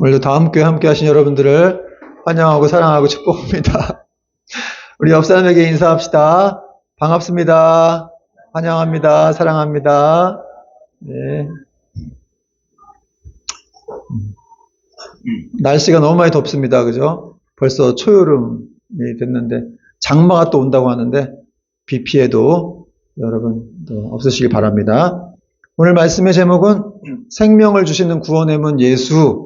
오늘도 다음 교회 함께 하신 여러분들을 환영하고 사랑하고 축복합니다. 우리 옆 사람에게 인사합시다. 반갑습니다. 환영합니다. 사랑합니다. 네. 날씨가 너무 많이 덥습니다. 그죠? 벌써 초여름이 됐는데 장마가 또 온다고 하는데 비 피해도 여러분 없으시길 바랍니다. 오늘 말씀의 제목은 생명을 주시는 구원의 문 예수,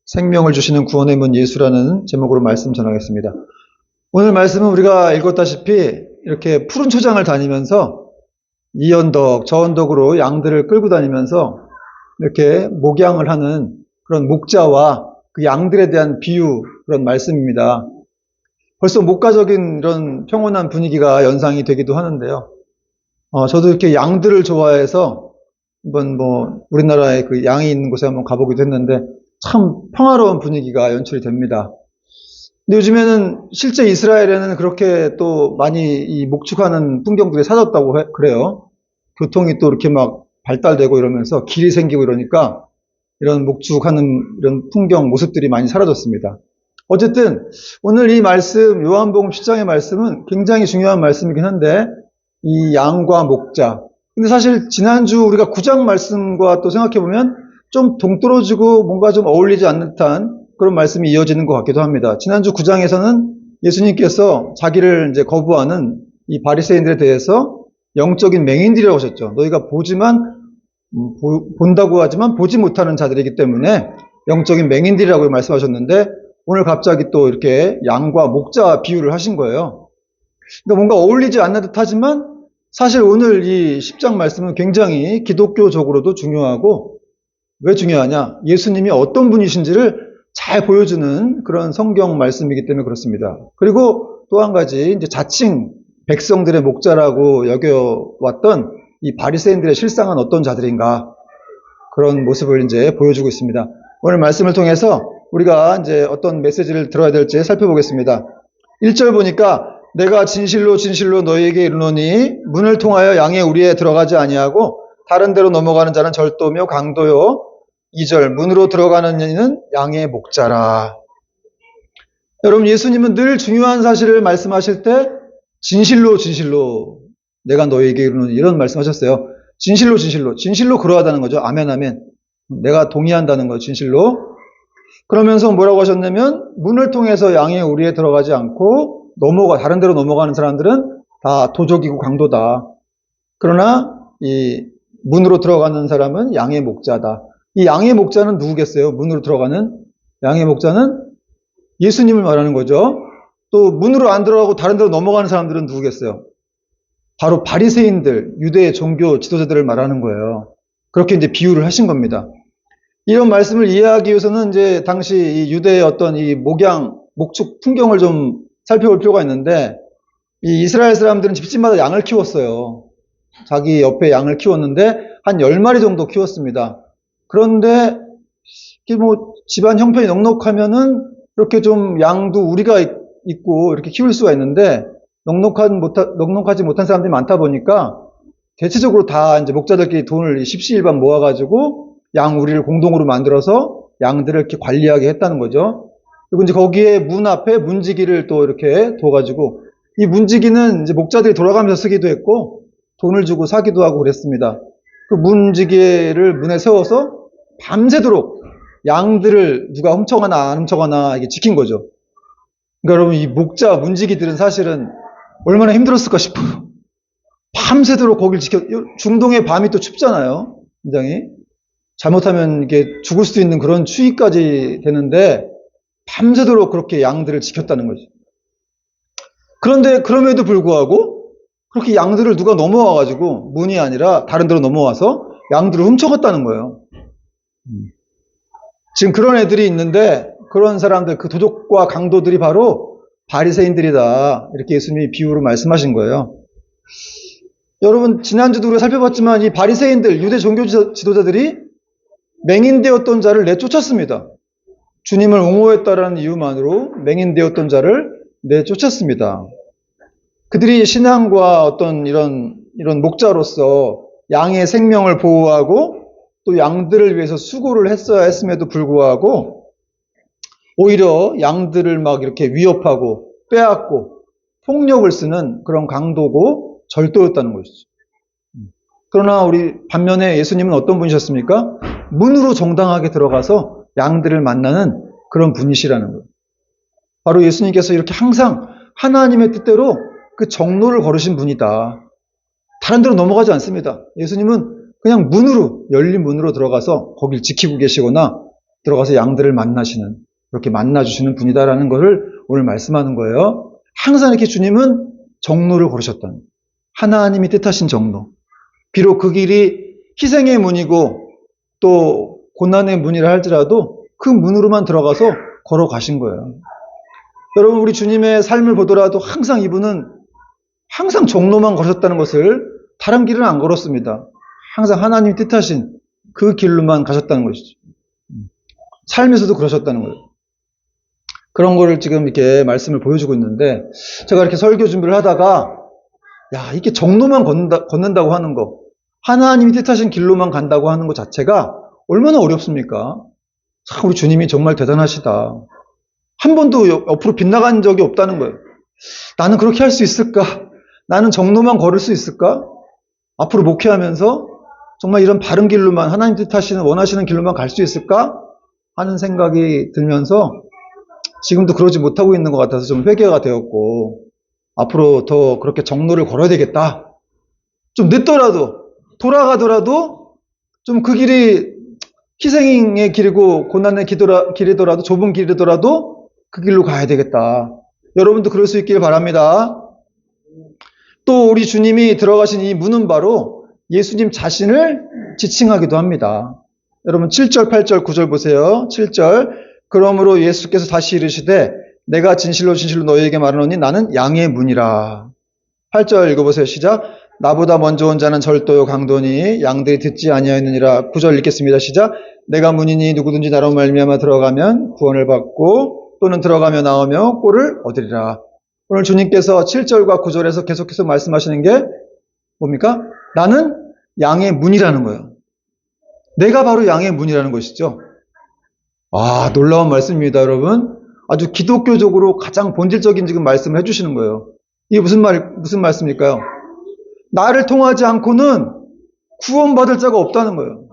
생명을 주시는 구원의 문 예수라는 제목으로 말씀 전하겠습니다. 오늘 말씀은 우리가 읽었다시피 이렇게 푸른 초장을 다니면서 이 언덕 저 언덕으로 양들을 끌고 다니면서 이렇게 목양을 하는 그런 목자와 그 양들에 대한 비유, 그런 말씀입니다. 벌써 목가적인 이런 평온한 분위기가 연상이 되기도 하는데요. 저도 이렇게 양들을 좋아해서 한번 우리나라에 그 양이 있는 곳에 한번 가보기도 했는데 참 평화로운 분위기가 연출이 됩니다. 근데 요즘에는 실제 이스라엘에는 그렇게 또 많이 이 목축하는 풍경들이 사라졌다고 그래요. 교통이 또 이렇게 막 발달되고 이러면서 길이 생기고 이러니까 이런 목축하는 이런 풍경 모습들이 많이 사라졌습니다. 어쨌든 오늘 이 말씀, 요한복음 10장의 말씀은 굉장히 중요한 말씀이긴 한데 이 양과 목자. 근데 사실 지난주 우리가 9장 말씀과 또 생각해보면 좀 동떨어지고 뭔가 좀 어울리지 않는 듯한 그런 말씀이 이어지는 것 같기도 합니다. 지난주 9장에서는 예수님께서 자기를 이제 거부하는 이 바리새인들에 대해서 영적인 맹인들이라고 하셨죠. 너희가 본다고 하지만 보지 못하는 자들이기 때문에 영적인 맹인들이라고 말씀하셨는데 오늘 갑자기 또 이렇게 양과 목자 비유를 하신 거예요. 그러니까 뭔가 어울리지 않는 듯 하지만 사실 오늘 이 10장 말씀은 굉장히 기독교적으로도 중요하고 왜 중요하냐? 예수님이 어떤 분이신지를 잘 보여주는 그런 성경 말씀이기 때문에 그렇습니다. 그리고 또 한 가지 이제 자칭 백성들의 목자라고 여겨왔던 이 바리새인들의 실상은 어떤 자들인가 그런 모습을 이제 보여주고 있습니다. 오늘 말씀을 통해서 우리가 이제 어떤 메시지를 들어야 될지 살펴보겠습니다. 1절 보니까 내가 진실로 진실로 너희에게 이르노니 문을 통하여 양의 우리에 들어가지 아니하고 다른 데로 넘어가는 자는 절도며 강도요. 2절 문으로 들어가는 이는 양의 목자라. 여러분 예수님은 늘 중요한 사실을 말씀하실 때 진실로 진실로 내가 너희에게 이르노니 이런 말씀하셨어요. 진실로 진실로 진실로 그러하다는 거죠. 아멘 아멘. 내가 동의한다는 거죠. 진실로. 그러면서 뭐라고 하셨냐면 문을 통해서 양의 우리에 들어가지 않고 다른 데로 넘어가는 사람들은 다 도적이고 강도다. 그러나 이 문으로 들어가는 사람은 양의 목자다. 이 양의 목자는 누구겠어요? 문으로 들어가는 양의 목자는 예수님을 말하는 거죠. 또 문으로 안 들어가고 다른 데로 넘어가는 사람들은 누구겠어요? 바로 바리새인들, 유대의 종교 지도자들을 말하는 거예요. 그렇게 이제 비유를 하신 겁니다. 이런 말씀을 이해하기 위해서는 이제 당시 이 유대의 어떤 이 목축 풍경을 좀 살펴볼 필요가 있는데 이 이스라엘 사람들은 집집마다 양을 키웠어요. 자기 옆에 양을 키웠는데 한 10마리 정도 키웠습니다. 그런데 집안 형편이 넉넉하면은 이렇게 좀 양도 우리가 있고 이렇게 키울 수가 있는데 넉넉하지 못한 사람들이 많다 보니까 대체적으로 다 이제 목자들끼리 돈을 십시일반 모아가지고 양 우리를 공동으로 만들어서 양들을 이렇게 관리하게 했다는 거죠. 그리고 이제 거기에 문 앞에 문지기를 또 이렇게 둬가지고 이 문지기는 이제 목자들이 돌아가면서 쓰기도 했고 돈을 주고 사기도 하고 그랬습니다. 그 문지기를 문에 세워서 밤새도록 양들을 누가 훔쳐가나 안 훔쳐가나 이게 지킨 거죠. 그러니까 여러분 이 목자 문지기들은 사실은 얼마나 힘들었을까 싶어요. 밤새도록 거길 중동의 밤이 또 춥잖아요. 굉장히. 잘못하면 이게 죽을 수도 있는 그런 추위까지 되는데 밤새도록 그렇게 양들을 지켰다는 거죠. 그런데 그럼에도 불구하고 그렇게 양들을 누가 넘어와가지고 문이 아니라 다른 데로 넘어와서 양들을 훔쳐갔다는 거예요. 지금 그런 애들이 있는데 그런 사람들, 그 도적과 강도들이 바로 바리새인들이다. 이렇게 예수님이 비유로 말씀하신 거예요. 여러분 지난주도 우리가 살펴봤지만 이 바리새인들, 유대 종교 지도자들이 맹인되었던 자를 내쫓았습니다. 주님을 옹호했다라는 이유만으로 맹인되었던 자를 내쫓았습니다. 그들이 신앙과 어떤 이런 목자로서 양의 생명을 보호하고 또 양들을 위해서 수고를 했어야 했음에도 불구하고 오히려 양들을 막 이렇게 위협하고 빼앗고 폭력을 쓰는 그런 강도고 절도였다는 것이죠. 그러나 우리 반면에 예수님은 어떤 분이셨습니까? 문으로 정당하게 들어가서 양들을 만나는 그런 분이시라는 거예요. 바로 예수님께서 이렇게 항상 하나님의 뜻대로 그 정로를 걸으신 분이다. 다른 데로 넘어가지 않습니다. 예수님은 그냥 문으로, 열린 문으로 들어가서 거길 지키고 계시거나 들어가서 양들을 만나시는, 그렇게 만나주시는 분이다라는 것을 오늘 말씀하는 거예요. 항상 이렇게 주님은 정로를 걸으셨다는 거예요. 하나님이 뜻하신 정로. 비록 그 길이 희생의 문이고 또 고난의 문이라 할지라도 그 문으로만 들어가서 걸어가신 거예요. 여러분, 우리 주님의 삶을 보더라도 항상 이분은 항상 정로만 걸으셨다는 것을 다른 길은 안 걸었습니다. 항상 하나님이 뜻하신 그 길로만 가셨다는 것이죠. 삶에서도 그러셨다는 거예요. 그런 거를 지금 이렇게 말씀을 보여주고 있는데, 제가 이렇게 설교 준비를 하다가 야, 이게 정로만 걷는다고 하는 거, 하나님이 뜻하신 길로만 간다고 하는 것 자체가 얼마나 어렵습니까? 참 우리 주님이 정말 대단하시다. 한 번도 옆으로 빗나간 적이 없다는 거예요. 나는 그렇게 할 수 있을까? 나는 정로만 걸을 수 있을까? 앞으로 목회하면서 정말 이런 바른 길로만, 하나님 뜻하시는 원하시는 길로만 갈 수 있을까? 하는 생각이 들면서 지금도 그러지 못하고 있는 것 같아서 좀 회개가 되었고, 앞으로 더 그렇게 정로를 걸어야 되겠다. 좀 늦더라도, 돌아가더라도 좀 그 길이 희생의 길이고 고난의 길이더라도, 좁은 길이더라도 그 길로 가야 되겠다. 여러분도 그럴 수 있길 바랍니다. 또 우리 주님이 들어가신 이 문은 바로 예수님 자신을 지칭하기도 합니다. 여러분 7절, 8절, 9절 보세요. 7절. 그러므로 예수께서 다시 이르시되 내가 진실로 진실로 너희에게 말하노니 나는 양의 문이라. 8절 읽어보세요. 시작. 나보다 먼저 온 자는 절도요 강도니 양들이 듣지 아니하였느니라. 9절 읽겠습니다. 시작. 내가 문이니 누구든지 나로 말미암아 들어가면 구원을 받고 또는 들어가며 나오며 꼴을 얻으리라. 오늘 주님께서 7절과 9절에서 계속해서 말씀하시는 게 뭡니까? 나는 양의 문이라는 거예요. 내가 바로 양의 문이라는 것이죠. 아, 놀라운 말씀입니다, 여러분. 아주 기독교적으로 가장 본질적인 지금 말씀을 해주시는 거예요. 이게 무슨 말씀일까요? 나를 통하지 않고는 구원받을 자가 없다는 거예요.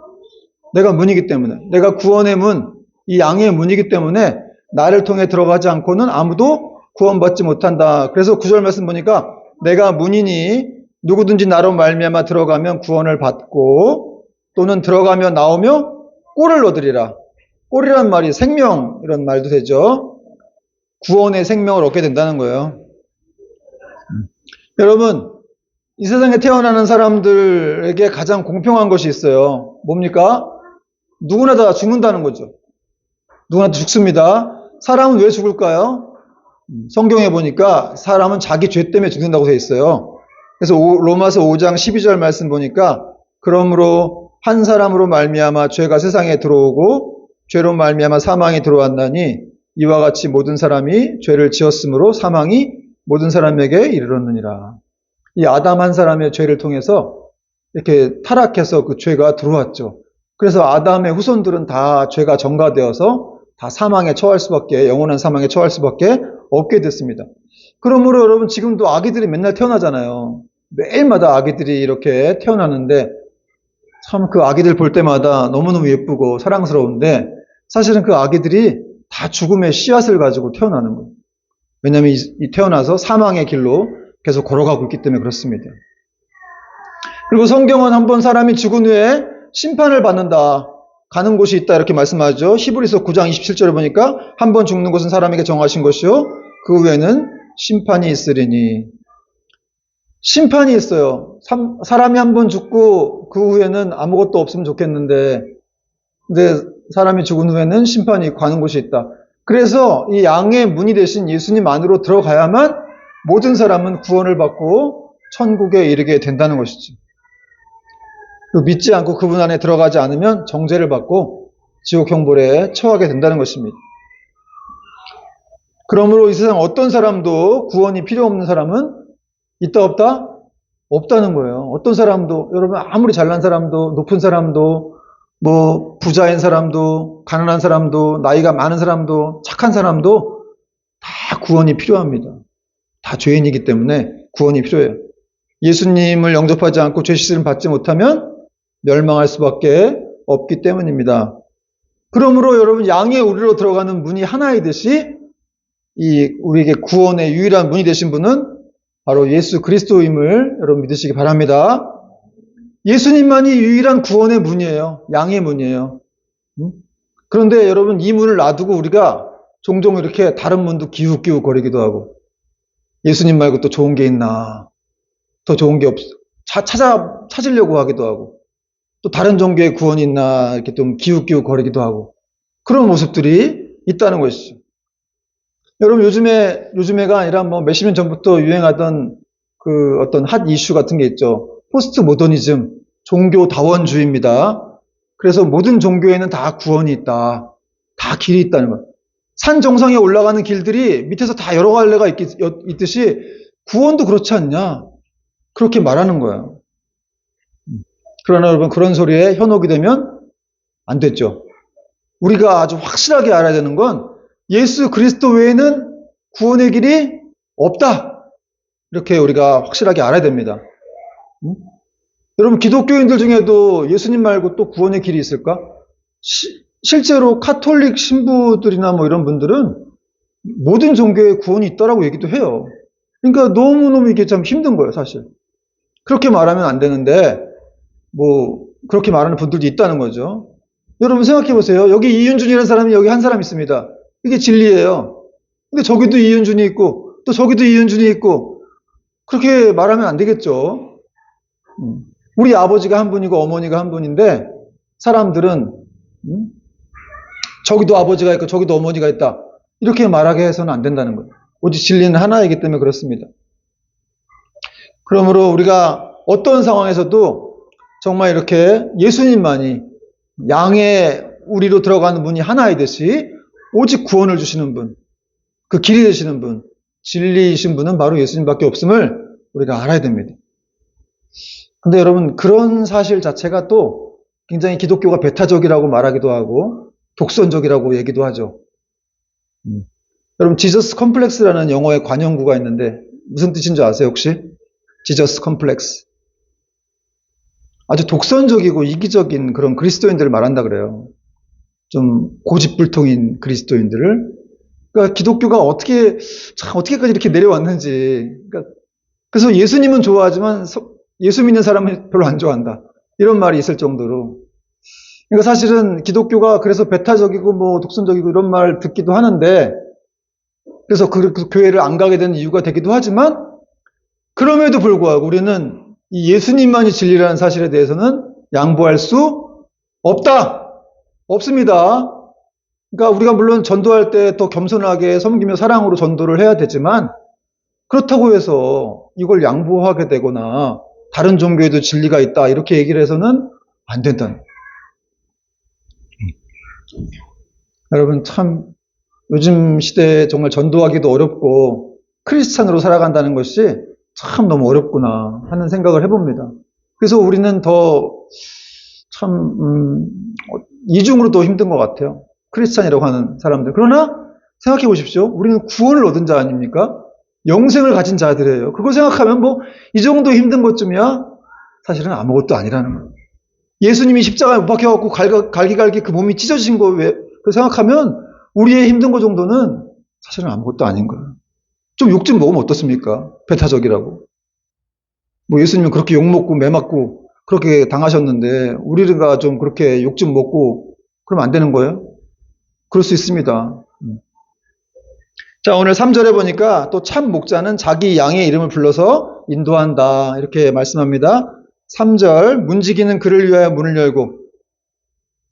내가 문이기 때문에. 내가 구원의 문, 이 양의 문이기 때문에 나를 통해 들어가지 않고는 아무도 구원받지 못한다. 그래서 9절 말씀 보니까 내가 문이니 누구든지 나로 말미암아 들어가면 구원을 받고 또는 들어가며 나오며 꼴을 얻으리라. 꼴이란 말이 생명 이런 말도 되죠. 구원의 생명을 얻게 된다는 거예요. 여러분, 이 세상에 태어나는 사람들에게 가장 공평한 것이 있어요. 뭡니까? 누구나 다 죽는다는 거죠. 누구나 다 죽습니다. 사람은 왜 죽을까요? 성경에 보니까 사람은 자기 죄 때문에 죽는다고 되어 있어요. 그래서 로마서 5장 12절 말씀 보니까 그러므로 한 사람으로 말미암아 죄가 세상에 들어오고 죄로 말미암아 사망이 들어왔나니 이와 같이 모든 사람이 죄를 지었으므로 사망이 모든 사람에게 이르렀느니라. 이 아담 한 사람의 죄를 통해서 이렇게 타락해서 그 죄가 들어왔죠. 그래서 아담의 후손들은 다 죄가 전가되어서 다 사망에 처할 수밖에, 영원한 사망에 처할 수밖에 없게 됐습니다. 그러므로 여러분 지금도 아기들이 맨날 태어나잖아요. 매일마다 아기들이 이렇게 태어나는데 참 그 아기들 볼 때마다 너무너무 예쁘고 사랑스러운데 사실은 그 아기들이 다 죽음의 씨앗을 가지고 태어나는 거예요. 왜냐하면 이 태어나서 사망의 길로 계속 걸어가고 있기 때문에 그렇습니다. 그리고 성경은 한번 사람이 죽은 후에 심판을 받는다. 가는 곳이 있다 이렇게 말씀하죠. 히브리서 9장 27절에 보니까 한 번 죽는 것은 사람에게 정하신 것이요 그 후에는 심판이 있으리니. 심판이 있어요. 사람이 한 번 죽고 그 후에는 아무것도 없으면 좋겠는데 근데 사람이 죽은 후에는 심판이 가는 곳이 있다. 그래서 이 양의 문이 되신 예수님 안으로 들어가야만 모든 사람은 구원을 받고 천국에 이르게 된다는 것이죠. 믿지 않고 그분 안에 들어가지 않으면 정죄를 받고 지옥 형벌에 처하게 된다는 것입니다. 그러므로 이 세상 어떤 사람도 구원이 필요 없는 사람은 있다 없다? 없다는 거예요. 어떤 사람도 여러분 아무리 잘난 사람도 높은 사람도 뭐 부자인 사람도 가난한 사람도 나이가 많은 사람도 착한 사람도 다 구원이 필요합니다. 다 죄인이기 때문에 구원이 필요해요. 예수님을 영접하지 않고 죄 씻음을 받지 못하면 멸망할 수밖에 없기 때문입니다. 그러므로 여러분 양의 우리로 들어가는 문이 하나이듯이 우리에게 구원의 유일한 문이 되신 분은 바로 예수 그리스도임을 여러분 믿으시기 바랍니다. 예수님만이 유일한 구원의 문이에요. 양의 문이에요. 그런데 여러분 이 문을 놔두고 우리가 종종 이렇게 다른 문도 기웃기웃 거리기도 하고 예수님 말고 또 좋은 게 있나 더 좋은 게 찾으려고 하기도 하고 또 다른 종교의 구원이 있나 이렇게 좀 기웃기웃 거리기도 하고 그런 모습들이 있다는 것이죠. 여러분 요즘에가 아니라 뭐 몇십 년 전부터 유행하던 그 어떤 핫 이슈 같은 게 있죠. 포스트 모더니즘, 종교다원주의입니다. 그래서 모든 종교에는 다 구원이 있다. 다 길이 있다는 것. 산 정상에 올라가는 길들이 밑에서 다 여러 갈래가 있듯이 구원도 그렇지 않냐. 그렇게 말하는 거예요. 그러나 여러분 그런 소리에 현혹이 되면 안 됐죠. 우리가 아주 확실하게 알아야 되는 건 예수 그리스도 외에는 구원의 길이 없다. 이렇게 우리가 확실하게 알아야 됩니다. 여러분 기독교인들 중에도 예수님 말고 또 구원의 길이 있을까? 실제로 카톨릭 신부들이나 뭐 이런 분들은 모든 종교에 구원이 있다라고 얘기도 해요. 그러니까 너무너무 이게 참 힘든 거예요, 사실. 그렇게 말하면 안 되는데 뭐 그렇게 말하는 분들도 있다는 거죠. 여러분 생각해 보세요. 여기 이윤준이라는 사람이 여기 한 사람 있습니다. 이게 진리예요. 근데 저기도 이윤준이 있고 또 저기도 이윤준이 있고 그렇게 말하면 안 되겠죠. 우리 아버지가 한 분이고 어머니가 한 분인데 사람들은 저기도 아버지가 있고 저기도 어머니가 있다. 이렇게 말하게 해서는 안 된다는 거예요. 오직 진리는 하나이기 때문에 그렇습니다. 그러므로 우리가 어떤 상황에서도 정말 이렇게 예수님만이 양의 우리로 들어가는 문이 하나이듯이 오직 구원을 주시는 분, 그 길이 되시는 분, 진리이신 분은 바로 예수님밖에 없음을 우리가 알아야 됩니다. 근데 여러분 그런 사실 자체가 또 굉장히 기독교가 배타적이라고 말하기도 하고 독선적이라고 얘기도 하죠. 여러분 지저스 컴플렉스라는 영어의 관용구가 있는데 무슨 뜻인 줄 아세요 혹시? 지저스 컴플렉스. 아주 독선적이고 이기적인 그런 그리스도인들을 말한다 그래요. 좀 고집불통인 그리스도인들을. 그러니까 기독교가 어떻게까지 이렇게 내려왔는지. 그러니까 그래서 예수님은 좋아하지만 예수 믿는 사람은 별로 안 좋아한다. 이런 말이 있을 정도로. 그러니까 사실은 기독교가 그래서 배타적이고 뭐 독선적이고 이런 말 듣기도 하는데 그래서 그 교회를 안 가게 되는 이유가 되기도 하지만 그럼에도 불구하고 우리는 이 예수님만이 진리라는 사실에 대해서는 양보할 수 없다. 없습니다. 그러니까 우리가 물론 전도할 때 더 겸손하게 섬기며 사랑으로 전도를 해야 되지만 그렇다고 해서 이걸 양보하게 되거나 다른 종교에도 진리가 있다 이렇게 얘기를 해서는 안 된다는 거예요. 여러분 참 요즘 시대에 정말 전도하기도 어렵고 크리스찬으로 살아간다는 것이 참 너무 어렵구나 하는 생각을 해봅니다. 그래서 우리는 더 참 이중으로 더 힘든 것 같아요. 크리스찬이라고 하는 사람들. 그러나 생각해 보십시오. 우리는 구원을 얻은 자 아닙니까? 영생을 가진 자들이에요. 그거 생각하면 뭐 이 정도 힘든 것쯤이야 사실은 아무것도 아니라는 거예요. 예수님이 십자가에 못 박혀갖고 갈기갈기 그 몸이 찢어진 거 그 생각하면 우리의 힘든 거 정도는 사실은 아무것도 아닌 거예요. 좀 욕 좀 먹으면 어떻습니까? 배타적이라고. 뭐 예수님은 그렇게 욕 먹고 매 맞고 그렇게 당하셨는데 우리가 좀 그렇게 욕 좀 먹고 그러면 안 되는 거예요? 그럴 수 있습니다. 자, 오늘 3절에 보니까 또 참 목자는 자기 양의 이름을 불러서 인도한다. 이렇게 말씀합니다. 3절, 문지기는 그를 위하여 문을 열고,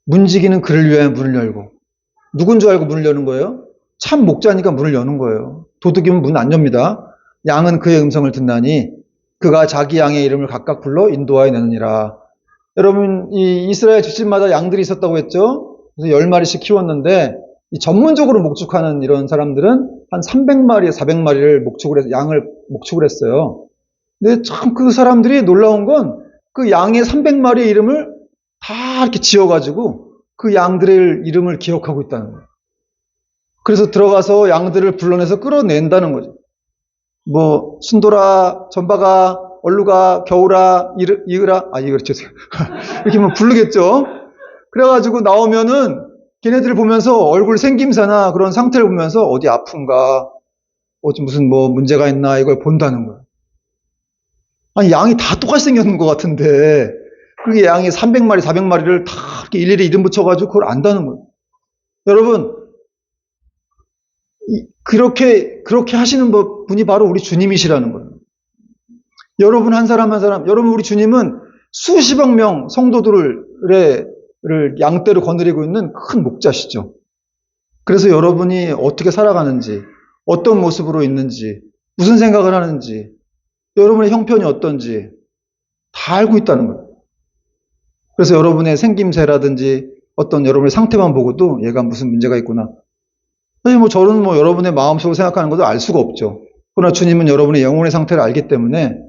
문지기는 그를 위하여 문을 열고. 누군 줄 알고 문을 여는 거예요? 참 목자니까 문을 여는 거예요. 도둑이면 문 안 엽니다. 양은 그의 음성을 듣나니 그가 자기 양의 이름을 각각 불러 인도하여 내느니라. 여러분, 이 이스라엘 집집마다 양들이 있었다고 했죠? 그래서 10마리씩 키웠는데 전문적으로 목축하는 이런 사람들은 한 300마리, 400마리를 양을 목축을 했어요. 근데 참 그 사람들이 놀라운 건 그 양의 300마리의 이름을 다 이렇게 지어가지고 그 양들의 이름을 기억하고 있다는 거예요. 그래서 들어가서 양들을 불러내서 끌어낸다는 거죠. 뭐 순돌아, 전박아, 얼루가, 겨울아, 이글아, 이글 죄송해요. 이렇게 뭐 부르겠죠. 그래가지고 나오면은 걔네들을 보면서 얼굴 생김새나 그런 상태를 보면서 어디 아픈가, 무슨 뭐 문제가 있나 이걸 본다는 거예요. 아니 양이 다 똑같이 생겼는 것 같은데 그게 양이 300마리, 400마리를 다 이렇게 일일이 이름 붙여가지고 그걸 안다는 거예요. 여러분 그렇게 하시는 분이 바로 우리 주님이시라는 거예요. 여러분 한 사람 한 사람, 여러분 우리 주님은 수십억 명 성도들을 양떼로 거느리고 있는 큰 목자시죠. 그래서 여러분이 어떻게 살아가는지, 어떤 모습으로 있는지, 무슨 생각을 하는지, 여러분의 형편이 어떤지 다 알고 있다는 거예요. 그래서 여러분의 생김새라든지 어떤 여러분의 상태만 보고도 얘가 무슨 문제가 있구나. 사실 뭐 저는 뭐 여러분의 마음속으로 생각하는 것도 알 수가 없죠. 그러나 주님은 여러분의 영혼의 상태를 알기 때문에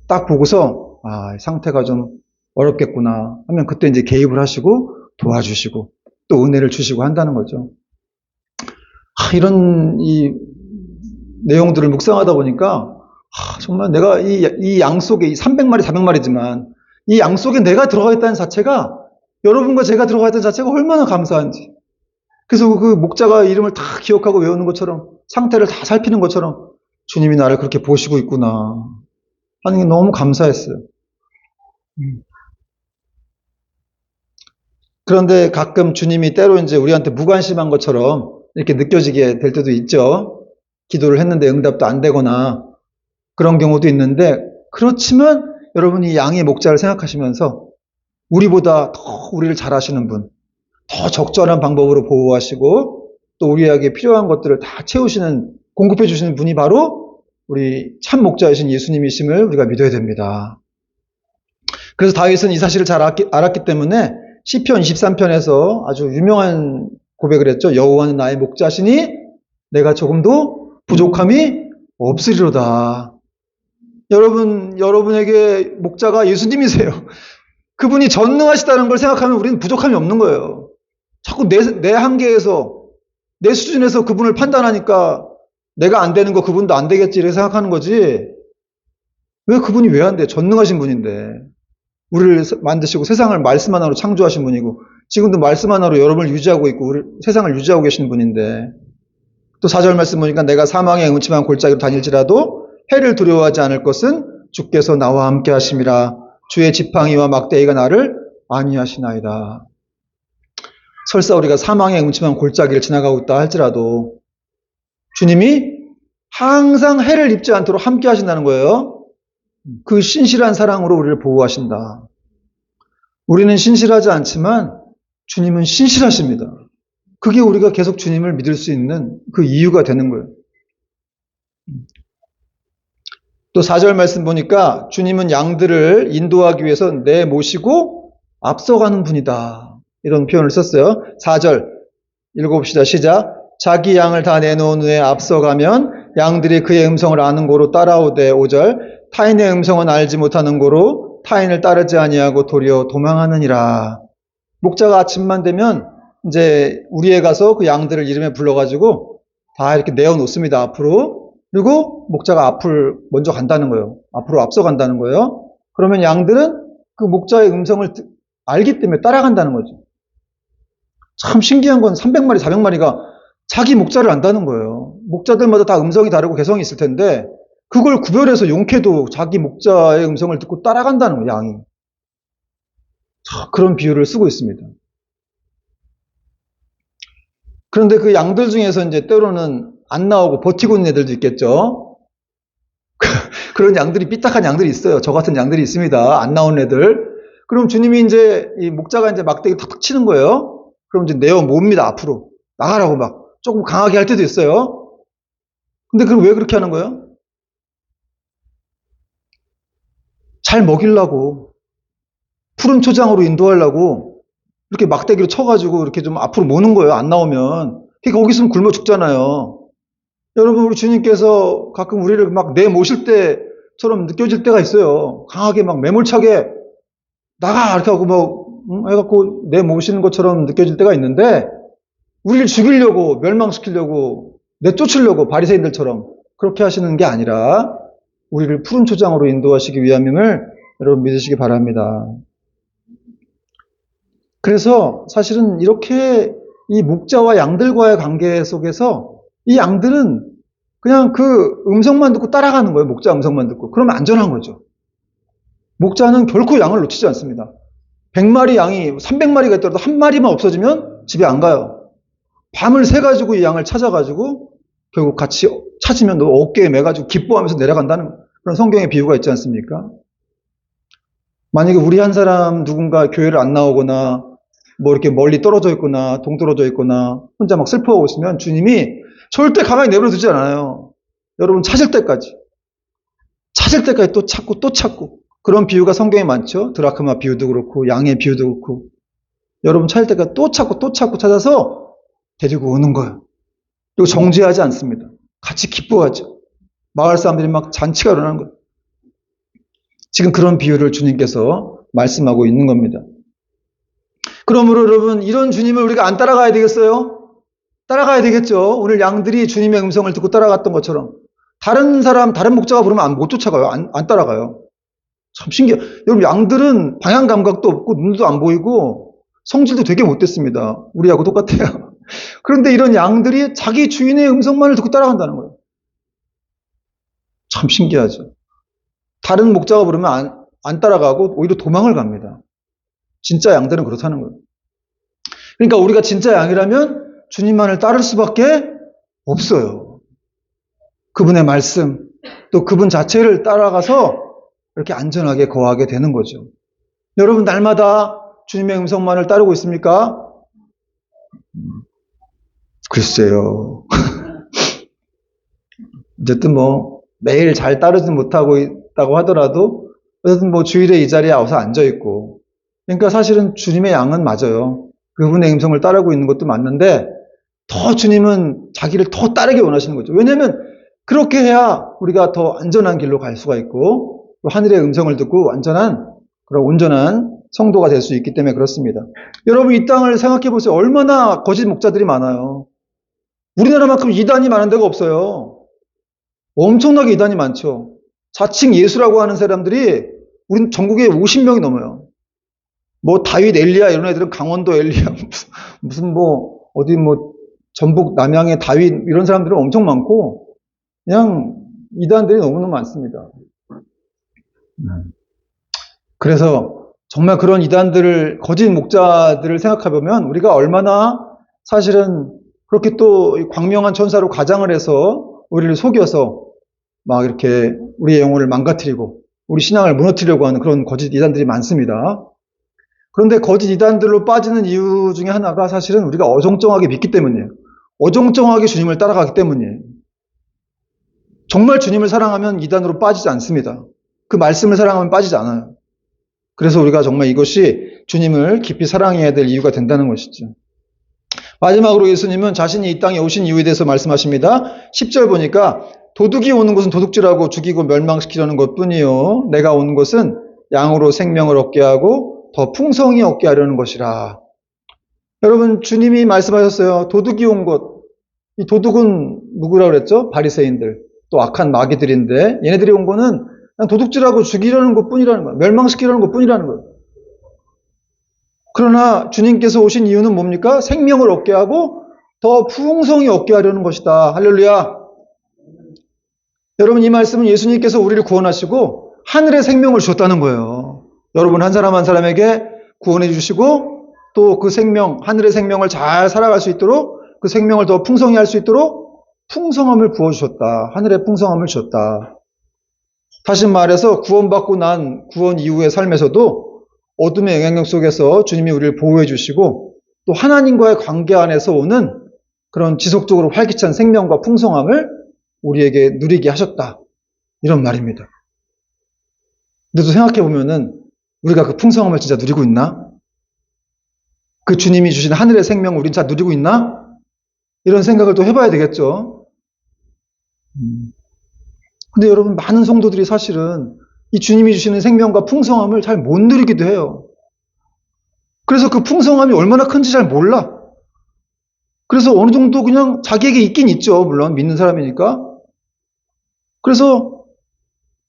딱 보고서 상태가 좀 어렵겠구나 하면 그때 이제 개입을 하시고 도와주시고 또 은혜를 주시고 한다는 거죠. 이런 이 내용들을 묵상하다 보니까 정말 내가 이 양 속에 이 300마리, 400마리지만 이 양 속에 내가 들어가 있다는 자체가 여러분과 제가 들어가 있다는 자체가 얼마나 감사한지. 그래서 그 목자가 이름을 다 기억하고 외우는 것처럼 상태를 다 살피는 것처럼 주님이 나를 그렇게 보시고 있구나 하는 게 너무 감사했어요. 그런데 가끔 주님이 때로 이제 우리한테 무관심한 것처럼 이렇게 느껴지게 될 때도 있죠. 기도를 했는데 응답도 안 되거나 그런 경우도 있는데 그렇지만 여러분이 양의 목자를 생각하시면서 우리보다 더 우리를 잘 아시는 분, 더 적절한 방법으로 보호하시고 또 우리에게 필요한 것들을 다 채우시는, 공급해 주시는 분이 바로 우리 참 목자이신 예수님이심을 우리가 믿어야 됩니다. 그래서 다윗은 이 사실을 잘 알았기 때문에 시편 23편에서 아주 유명한 고백을 했죠. 여호와는 나의 목자시니 내가 조금도 부족함이 없으리로다. 여러분에게 목자가 예수님이세요. 그분이 전능하시다는 걸 생각하면 우리는 부족함이 없는 거예요. 자꾸 내 한계에서, 내 수준에서 그분을 판단하니까 내가 안 되는 거 그분도 안 되겠지 이렇게 생각하는 거지. 왜 그분이 왜 안 돼? 전능하신 분인데. 우리를 만드시고 세상을 말씀 하나로 창조하신 분이고 지금도 말씀 하나로 여러분을 유지하고 있고 세상을 유지하고 계신 분인데 또 4절 말씀 보니까 내가 사망의 음침한 골짜기로 다닐지라도 해를 두려워하지 않을 것은 주께서 나와 함께 하심이라. 주의 지팡이와 막대기가 나를 안위하시나이다. 설사 우리가 사망의 음침한 골짜기를 지나가고 있다 할지라도 주님이 항상 해를 입지 않도록 함께 하신다는 거예요. 그 신실한 사랑으로 우리를 보호하신다. 우리는 신실하지 않지만 주님은 신실하십니다. 그게 우리가 계속 주님을 믿을 수 있는 그 이유가 되는 거예요. 또 4절 말씀 보니까 주님은 양들을 인도하기 위해서 내모시고 앞서가는 분이다. 이런 표현을 썼어요. 4절 읽어봅시다. 시작. 자기 양을 다 내놓은 후에 앞서가면 양들이 그의 음성을 아는 고로 따라오되 5절 타인의 음성은 알지 못하는 고로 타인을 따르지 아니하고 도리어 도망하느니라. 목자가 아침만 되면 이제 우리에 가서 그 양들을 이름에 불러가지고 다 이렇게 내어놓습니다. 앞으로. 그리고 목자가 앞을 먼저 간다는 거예요. 앞으로 앞서간다는 거예요. 그러면 양들은 그 목자의 음성을 알기 때문에 따라간다는 거죠. 참 신기한 건 300마리, 400마리가 자기 목자를 안다는 거예요. 목자들마다 다 음성이 다르고 개성이 있을 텐데 그걸 구별해서 용케도 자기 목자의 음성을 듣고 따라간다는 거예요, 양이. 그런 비유를 쓰고 있습니다. 그런데 그 양들 중에서 이제 때로는 안 나오고 버티고 있는 애들도 있겠죠. 그런 양들이 삐딱한 양들이 있어요. 저 같은 양들이 있습니다. 안 나온 애들. 그럼 주님이 이제 이 목자가 이제 막대기 탁탁 치는 거예요. 그럼 이제 내어 모읍니다. 앞으로 나가라고 막 조금 강하게 할 때도 있어요. 근데 그럼 왜 그렇게 하는 거예요? 잘 먹이려고, 푸른 초장으로 인도하려고 이렇게 막대기로 쳐가지고 이렇게 좀 앞으로 모는 거예요. 안 나오면. 거기 있으면 굶어 죽잖아요. 여러분, 우리 주님께서 가끔 우리를 막 내모실 때처럼 느껴질 때가 있어요. 강하게 막 매몰차게 나가! 이렇게 하고 뭐 해갖고 내모시는 것처럼 느껴질 때가 있는데 우리를 죽이려고 멸망시키려고 내쫓으려고 바리새인들처럼 그렇게 하시는 게 아니라 우리를 푸른 초장으로 인도하시기 위함임을 여러분 믿으시기 바랍니다. 그래서 사실은 이렇게 이 목자와 양들과의 관계 속에서 이 양들은 그냥 그 음성만 듣고 따라가는 거예요. 목자 음성만 듣고. 그러면 안전한 거죠. 목자는 결코 양을 놓치지 않습니다. 100마리 양이 300마리가 있더라도 한 마리만 없어지면 집에 안 가요. 밤을 새가지고 이 양을 찾아가지고 결국 같이 찾으면 너 어깨에 매가지고 기뻐하면서 내려간다는 그런 성경의 비유가 있지 않습니까? 만약에 우리 한 사람 누군가 교회를 안 나오거나 뭐 이렇게 멀리 떨어져 있거나 동떨어져 있거나 혼자 막 슬퍼하고 있으면 주님이 절대 가만히 내버려 두지 않아요. 여러분 찾을 때까지 또 찾고 또 찾고 그런 비유가 성경에 많죠. 드라크마 비유도 그렇고 양의 비유도 그렇고 여러분 찾을 때까지 또 찾고 찾아서 데리고 오는 거예요. 그리고 정죄하지 않습니다. 같이 기뻐하죠. 마을 사람들이 막 잔치가 일어나는 거예요. 지금 그런 비유를 주님께서 말씀하고 있는 겁니다. 그러므로 여러분 이런 주님을 우리가 안 따라가야 되겠어요? 따라가야 되겠죠. 오늘 양들이 주님의 음성을 듣고 따라갔던 것처럼 다른 목자가 부르면 못 쫓아가요. 안 따라가요. 참 신기해요. 여러분 양들은 방향 감각도 없고 눈도 안 보이고 성질도 되게 못됐습니다. 우리하고 똑같아요. 그런데 이런 양들이 자기 주인의 음성만을 듣고 따라간다는 거예요. 참 신기하죠. 다른 목자가 부르면 안 따라가고 오히려 도망을 갑니다. 진짜 양들은 그렇다는 거예요. 그러니까 우리가 진짜 양이라면 주님만을 따를 수밖에 없어요. 그분의 말씀, 또 그분 자체를 따라가서 이렇게 안전하게 거하게 되는 거죠. 여러분 날마다 주님의 음성만을 따르고 있습니까? 글쎄요. 어쨌든 뭐 매일 잘 따르지 못하고 있다고 하더라도 어쨌든 뭐 주일에 이 자리에 와서 앉아 있고 그러니까 사실은 주님의 양은 맞아요. 그분의 음성을 따르고 있는 것도 맞는데 더 주님은 자기를 더 따르게 원하시는 거죠. 왜냐하면 그렇게 해야 우리가 더 안전한 길로 갈 수가 있고 또 하늘의 음성을 듣고 그런 온전한 성도가 될 수 있기 때문에 그렇습니다. 여러분 이 땅을 생각해 보세요. 얼마나 거짓 목자들이 많아요. 우리나라만큼 이단이 많은 데가 없어요. 엄청나게 이단이 많죠. 자칭 예수라고 하는 사람들이 우리 전국에 50명이 넘어요. 뭐 다윗 엘리야 이런 애들은 강원도 엘리야 무슨 뭐 어디 뭐 전북 남양의 다윗 이런 사람들은 엄청 많고 그냥 이단들이 너무너무 많습니다. 그래서 정말 그런 이단들을 거짓 목자들을 생각해보면 우리가 얼마나 사실은 그렇게 또 광명한 천사로 가장을 해서 우리를 속여서 막 이렇게 우리의 영혼을 망가뜨리고 우리 신앙을 무너뜨리려고 하는 그런 거짓 이단들이 많습니다. 그런데 거짓 이단들로 빠지는 이유 중에 하나가 사실은 우리가 어정쩡하게 믿기 때문이에요. 어정쩡하게 주님을 따라가기 때문이에요. 정말 주님을 사랑하면 이단으로 빠지지 않습니다. 그 말씀을 사랑하면 빠지지 않아요. 그래서 우리가 정말 이것이 주님을 깊이 사랑해야 될 이유가 된다는 것이죠. 마지막으로 예수님은 자신이 이 땅에 오신 이유에 대해서 말씀하십니다. 10절 보니까 도둑이 오는 것은 도둑질하고 죽이고 멸망시키려는 것뿐이요 내가 온 것은 양으로 생명을 얻게 하고 더 풍성히 얻게 하려는 것이라. 여러분 주님이 말씀하셨어요. 도둑이 온 것. 이 도둑은 누구라고 그랬죠? 바리새인들. 또 악한 마귀들인데 얘네들이 온 거는 그냥 도둑질하고 죽이려는 것뿐이라는 거예요. 멸망시키려는 것뿐이라는 거예요. 그러나 주님께서 오신 이유는 뭡니까? 생명을 얻게 하고 더 풍성히 얻게 하려는 것이다. 할렐루야. 여러분 이 말씀은 예수님께서 우리를 구원하시고 하늘의 생명을 주셨다는 거예요. 여러분 한 사람 한 사람에게 구원해 주시고 또 그 생명, 하늘의 생명을 잘 살아갈 수 있도록 그 생명을 더 풍성히 할 수 있도록 풍성함을 부어주셨다. 하늘의 풍성함을 주셨다. 다시 말해서 구원받고 난 구원 이후의 삶에서도 어둠의 영향력 속에서 주님이 우리를 보호해 주시고 또 하나님과의 관계 안에서 오는 그런 지속적으로 활기찬 생명과 풍성함을 우리에게 누리게 하셨다. 이런 말입니다. 근데 또 생각해 보면은 우리가 그 풍성함을 진짜 누리고 있나? 그 주님이 주신 하늘의 생명을 우린 잘 누리고 있나? 이런 생각을 또 해봐야 되겠죠. 근데 여러분 많은 성도들이 사실은 이 주님이 주시는 생명과 풍성함을 잘 못 누리기도 해요. 그래서 그 풍성함이 얼마나 큰지 잘 몰라. 그래서 어느 정도 그냥 자기에게 있긴 있죠. 물론 믿는 사람이니까. 그래서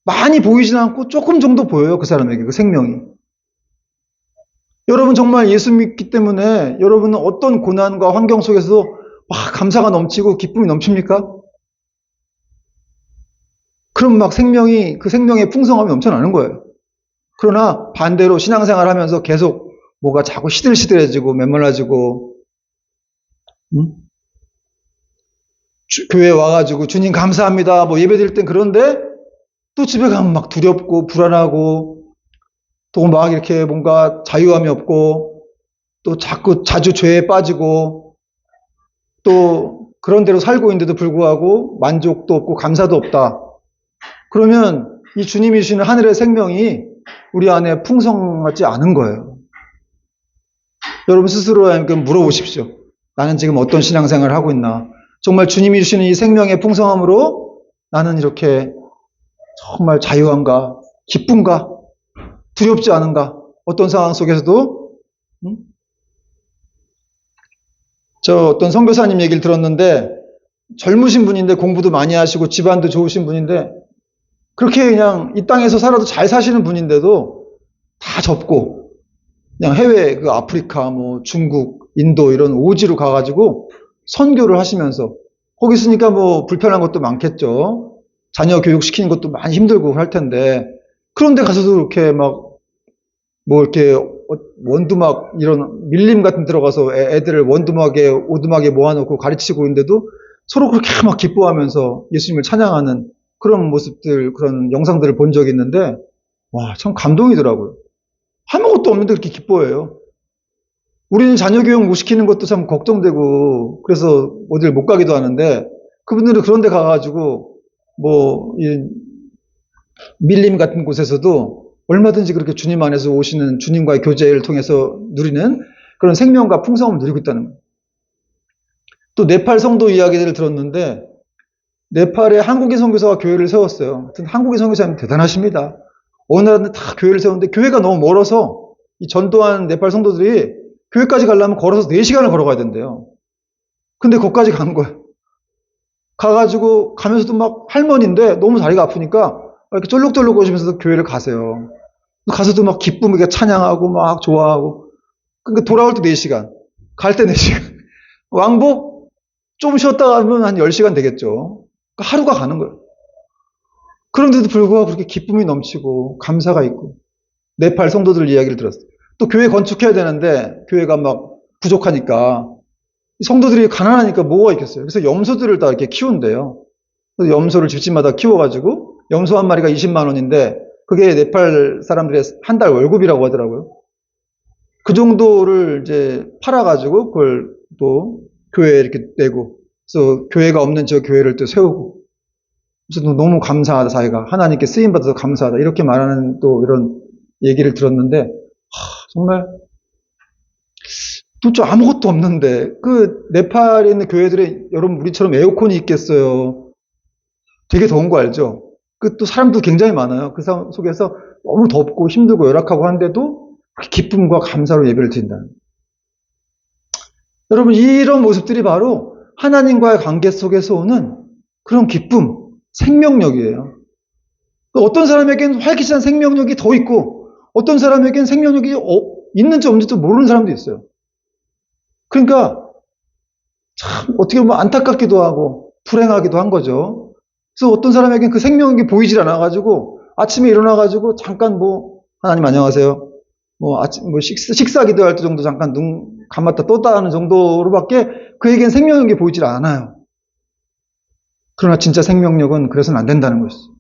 많이 보이진 않고 조금 정도 보여요. 그 사람에게 그 생명이. 여러분 정말 예수 믿기 때문에 여러분은 어떤 고난과 환경 속에서도 막 감사가 넘치고 기쁨이 넘칩니까? 그럼 막 그 생명의 풍성함이 넘쳐나는 거예요. 그러나 반대로 신앙생활 하면서 계속 뭐가 자꾸 시들시들해지고 메말라지고, 교회 와가지고 주님 감사합니다. 뭐 예배 드릴 땐 그런데 또 집에 가면 막 두렵고 불안하고 또 막 이렇게 뭔가 자유함이 없고 또 자주 죄에 빠지고 또 그런 대로 살고 있는데도 불구하고 만족도 없고 감사도 없다. 그러면 이 주님이 주시는 하늘의 생명이 우리 안에 풍성하지 않은 거예요. 여러분 스스로에게 물어보십시오. 나는 지금 어떤 신앙생활을 하고 있나? 정말 주님이 주시는 이 생명의 풍성함으로 나는 이렇게 정말 자유한가? 기쁜가? 두렵지 않은가? 어떤 상황 속에서도 저 어떤 선교사님 얘기를 들었는데 젊으신 분인데 공부도 많이 하시고 집안도 좋으신 분인데 그렇게 그냥 이 땅에서 살아도 잘 사시는 분인데도 다 접고 그냥 해외 그 아프리카 뭐 중국 인도 이런 오지로 가가지고 선교를 하시면서 거기 있으니까 뭐 불편한 것도 많겠죠. 자녀 교육시키는 것도 많이 힘들고 할 텐데 그런데 가서도 이렇게 막 뭐 이렇게 원두막 이런 밀림 같은 데 들어가서 애들을 원두막에 오두막에 모아놓고 가르치고 있는데도 서로 그렇게 막 기뻐하면서 예수님을 찬양하는 그런 모습들, 그런 영상들을 본 적이 있는데 와, 참 감동이더라고요. 아무것도 없는데 그렇게 기뻐해요. 우리는 자녀 교육 못 시키는 것도 참 걱정되고 그래서 어딜 못 가기도 하는데 그분들은 그런 데 가가지고 뭐 이 밀림 같은 곳에서도 얼마든지 그렇게 주님 안에서 오시는 주님과의 교제를 통해서 누리는 그런 생명과 풍성함을 누리고 있다는 거예요. 또 네팔 성도 이야기들을 들었는데 네팔에 한국인 선교사가 교회를 세웠어요. 하여튼 한국인 선교사님 대단하십니다. 어느 나라는 다 교회를 세웠는데 교회가 너무 멀어서 이 전도한 네팔 성도들이 교회까지 가려면 걸어서 4시간을 걸어가야 된대요. 근데 거기까지 간 거예요. 가가지고 가면서도 막 할머니인데 너무 다리가 아프니까 이렇게 쫄록쫄록 오시면서 교회를 가세요. 가서도 막 기쁨하게 찬양하고 막 좋아하고. 그러니까 돌아올 때 4시간, 갈 때 4시간. 왕복 좀 쉬었다 가면 한 10시간 되겠죠. 그러니까 하루가 가는 거예요. 그런데도 불구하고 그렇게 기쁨이 넘치고 감사가 있고 네팔 성도들 이야기를 들었어요. 또 교회 건축해야 되는데 교회가 막 부족하니까 성도들이 가난하니까 뭐가 있겠어요. 그래서 염소들을 다 이렇게 키운대요. 그래서 염소를 집집마다 키워가지고 염소 한 마리가 20만 원인데 그게 네팔 사람들의 한 달 월급이라고 하더라고요. 그 정도를 이제 팔아가지고 그걸 또 교회에 이렇게 내고 그래서 교회가 없는 저 교회를 또 세우고 그래서 너무 감사하다 자기가 하나님께 쓰임받아서 감사하다 이렇게 말하는 또 이런 얘기를 들었는데 정말 도대체 아무것도 없는데 그 네팔에 있는 교회들에 여러분 우리처럼 에어컨이 있겠어요. 되게 더운 거 알죠? 그 또 사람도 굉장히 많아요. 그 속에서 너무 덥고 힘들고 열악하고 한데도 기쁨과 감사로 예배를 드린다. 여러분 이런 모습들이 바로 하나님과의 관계 속에서 오는 그런 기쁨, 생명력이에요. 어떤 사람에게는 활기찬 생명력이 더 있고 어떤 사람에게는 생명력이 있는지 없는지도 모르는 사람도 있어요. 그러니까 참 어떻게 보면 안타깝기도 하고 불행하기도 한 거죠. 그래서 어떤 사람에게는 그 생명력이 보이질 않아가지고 아침에 일어나가지고 잠깐 뭐 하나님 안녕하세요. 뭐 아침 뭐 식사 기도할 때 정도 잠깐 눈 감았다 떴다 하는 정도로밖에 그에겐 생명력이 보이질 않아요. 그러나 진짜 생명력은 그래서는 안 된다는 것이죠.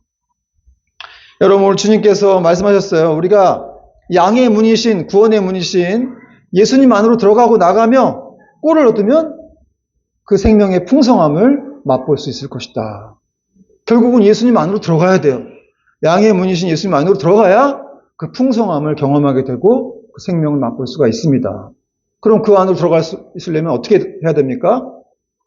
여러분 오늘 주님께서 말씀하셨어요. 우리가 양의 문이신 구원의 문이신 예수님 안으로 들어가고 나가며 꼴을 얻으면 그 생명의 풍성함을 맛볼 수 있을 것이다. 결국은 예수님 안으로 들어가야 돼요. 양의 문이신 예수님 안으로 들어가야 그 풍성함을 경험하게 되고 그 생명을 맛볼 수가 있습니다. 그럼 그 안으로 들어갈 수 있으려면 어떻게 해야 됩니까?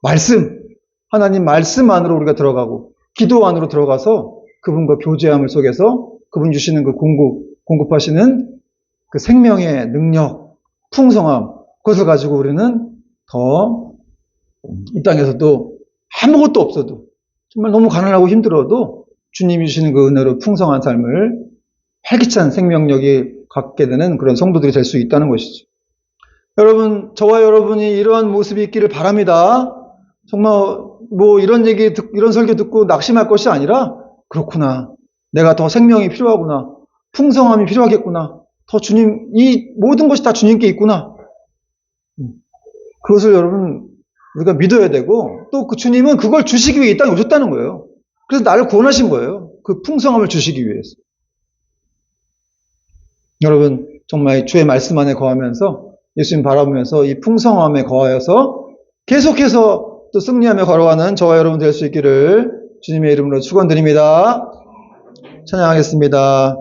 말씀. 하나님 말씀 안으로 우리가 들어가고 기도 안으로 들어가서 그분과 교제함을 속에서 그분 주시는 그 공급하시는 그 생명의 능력, 풍성함, 그것을 가지고 우리는 더 이 땅에서도 아무것도 없어도 정말 너무 가난하고 힘들어도 주님이 주시는 그 은혜로 풍성한 삶을 활기찬 생명력이 갖게 되는 그런 성도들이 될 수 있다는 것이죠. 여러분, 저와 여러분이 이러한 모습이 있기를 바랍니다. 정말 뭐 이런 얘기, 이런 설교 듣고 낙심할 것이 아니라 그렇구나. 내가 더 생명이 필요하구나. 풍성함이 필요하겠구나. 더 주님, 이 모든 것이 다 주님께 있구나. 그것을 여러분 우리가 믿어야 되고 또 그 주님은 그걸 주시기 위해 이 땅에 오셨다는 거예요. 그래서 나를 구원하신 거예요. 그 풍성함을 주시기 위해서. 여러분 정말 주의 말씀 안에 거하면서 예수님 바라보면서 이 풍성함에 거하여서 계속해서 또 승리하며 걸어가는 저와 여러분 될 수 있기를 주님의 이름으로 축원드립니다. 찬양하겠습니다.